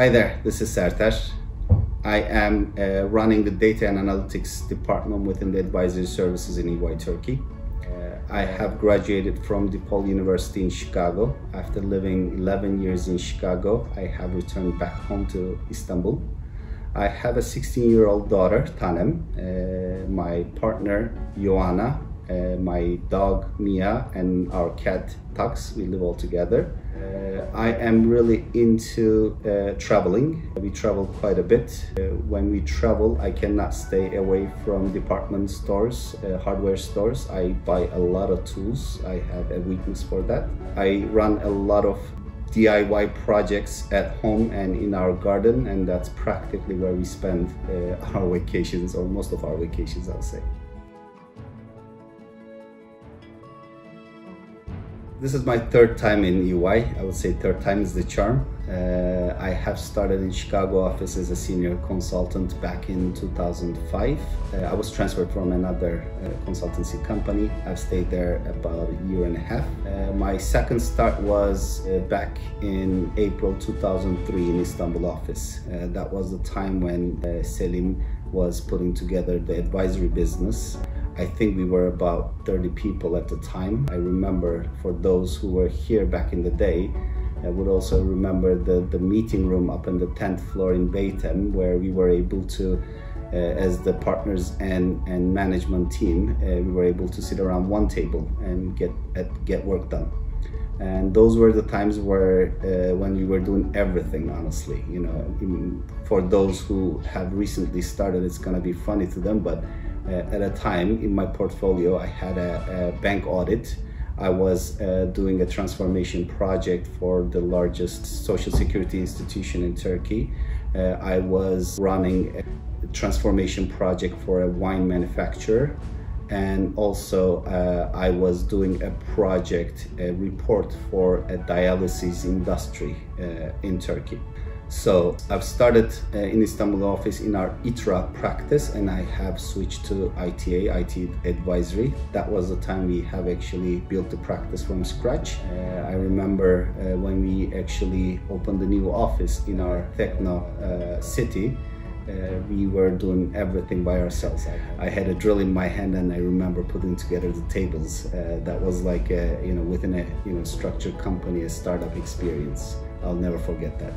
Hi there, this is Serter. I am running the data and analytics department within the advisory services in EY Turkey. I have graduated from DePaul University in Chicago. After living 11 years in Chicago, I have returned back home to Istanbul. I have a 16-year-old daughter, Tanem, my partner, Joanna, my dog, Mia, and our cat, Tux. We live all together. I am really into traveling. We travel quite a bit. When we travel, I cannot stay away from department stores, hardware stores. I buy a lot of tools. I have a weakness for that. I run a lot of DIY projects at home and in our garden, and that's practically where we spend our vacations, or most of our vacations, I'll say. This is my third time in EY. I would say third time is the charm. I have started in Chicago office as a senior consultant back in 2005. I was transferred from another consultancy company. I've stayed there about a year and a half. My second start was back in April 2003 in Istanbul office. That was the time when Selim was putting together the advisory business. I think we were about 30 people at the time. I remember, for those who were here back in the day, I would also remember the meeting room up on the 10th floor in Beytem, where we were able to, as the partners and management team, we were able to sit around one table and get work done. And those were the times where when we were doing everything, honestly. You know, for those who have recently started, it's gonna be funny to them, but at a time in my portfolio, I had a bank audit. I was doing a transformation project for the largest social security institution in Turkey. I was running a transformation project for a wine manufacturer. And also I was doing a project, a report for a dialysis industry in Turkey. So I've started in Istanbul office in our ITRA practice, and I have switched to ITA, IT advisory. That was the time we have actually built the practice from scratch. I remember when we actually opened the new office in our techno city, we were doing everything by ourselves. I had a drill in my hand, and I remember putting together the tables. That was like, within a structured company, a startup experience. I'll never forget that.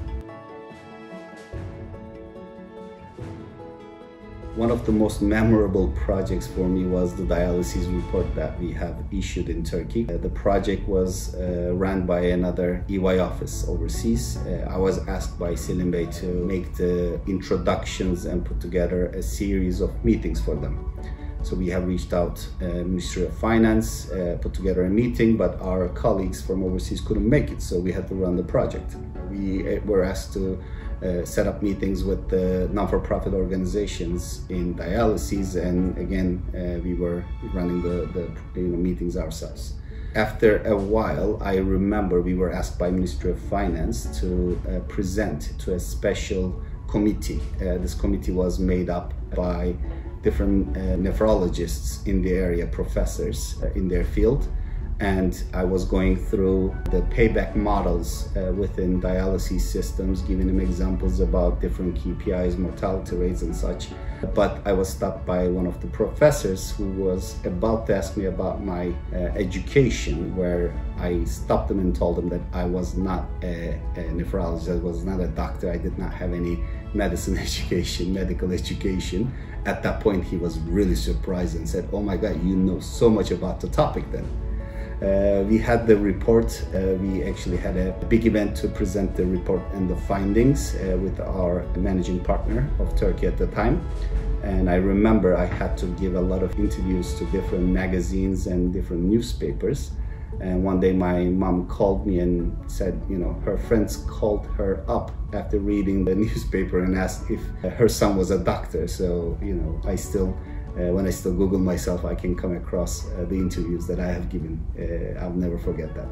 One of the most memorable projects for me was the dialysis report that we have issued in Turkey. The project was run by another EY office overseas. I was asked by Selim Bey to make the introductions and put together a series of meetings for them. So we have reached out Ministry of Finance, put together a meeting, but our colleagues from overseas couldn't make it, so we had to run the project. We were asked to set up meetings with the non-for-profit organizations in dialysis, and again, we were running the meetings ourselves. After a while, I remember we were asked by Ministry of Finance to present to a special committee. This committee was made up by different nephrologists in the area, professors in their field. And I was going through the payback models within dialysis systems, giving them examples about different KPIs, mortality rates and such. But I was stopped by one of the professors who was about to ask me about my education, where I stopped him and told him that I was not a nephrologist, I was not a doctor, I did not have any medicine education, medical education. At that point, he was really surprised and said, "Oh my God, you know so much about the topic then." We had the report. We actually had a big event to present the report and the findings with our managing partner of Turkey at the time. And I remember I had to give a lot of interviews to different magazines and different newspapers. And one day my mom called me and said, her friends called her up after reading the newspaper and asked if her son was a doctor. So, I still, when I still Google myself, I can come across the interviews that I have given. I'll never forget that.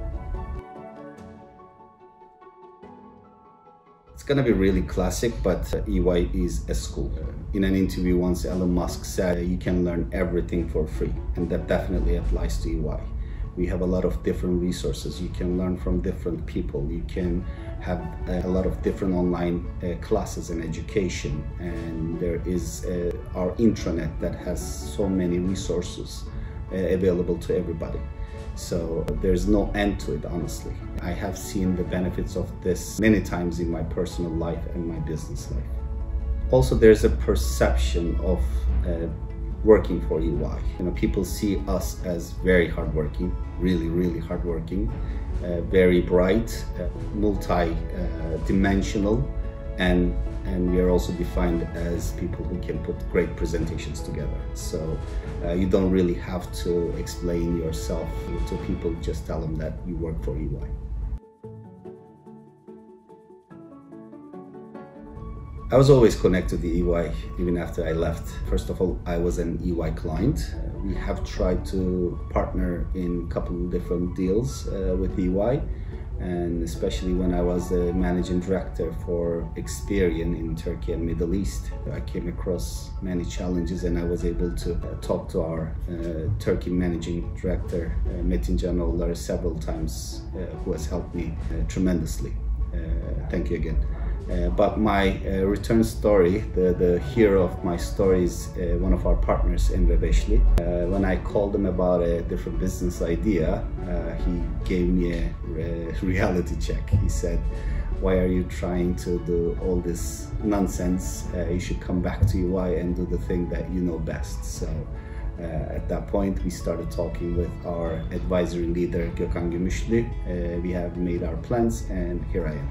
It's gonna be really classic, but EY is a school. In an interview once, Elon Musk said you can learn everything for free, and that definitely applies to EY. We have a lot of different resources. You can learn from different people. You can have a lot of different online classes and education. And there is our intranet that has so many resources available to everybody. So there's no end to it, honestly. I have seen the benefits of this many times in my personal life and my business life. Also, there's a perception of working for EY. People see us as very hardworking, really hardworking, very bright, multi-dimensional, and we are also defined as people who can put great presentations together. So you don't really have to explain yourself to people, just tell them that you work for EY. I was always connected to EY even after I left. First of all, I was an EY client. We have tried to partner in a couple of different deals with EY, and especially when I was the managing director for Experian in Turkey and Middle East, I came across many challenges, and I was able to talk to our Turkey managing director, Metin Canoğulları, several times, who has helped me tremendously. Thank you again. But my return story, the hero of my story is one of our partners, Emre Beşli. When I called him about a different business idea, he gave me a reality check. He said, "Why are you trying to do all this nonsense? You should come back to EY and do the thing that you know best." So at that point, we started talking with our advisory leader, Gökhan Gümüşlü. We have made our plans, and here I am.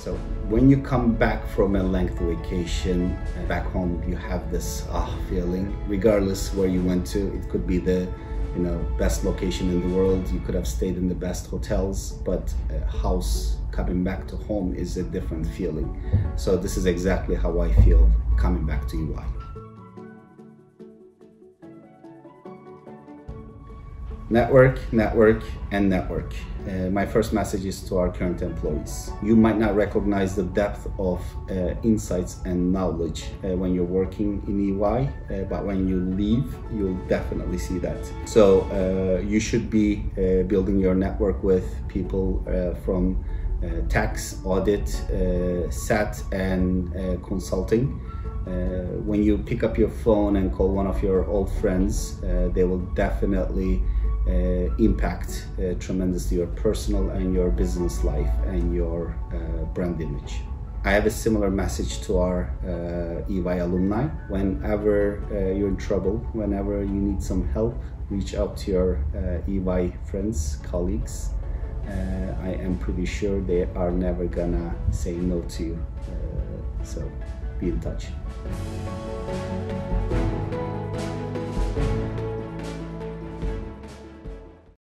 So when you come back from a lengthy vacation back home, you have this feeling, regardless where you went to. It could be the best location in the world. You could have stayed in the best hotels, but a house coming back to home is a different feeling. So this is exactly how I feel coming back to EY. Network, and network. My first message is to our current employees. You might not recognize the depth of insights and knowledge when you're working in EY, but when you leave, you'll definitely see that. So you should be building your network with people from tax, audit, SAT, and consulting. When you pick up your phone and call one of your old friends, they will definitely impact tremendously your personal and your business life and your brand image. I have a similar message to our EY alumni. Whenever you're in trouble, whenever you need some help, reach out to your EY friends, colleagues. I am pretty sure they are never gonna say no to you. So be in touch.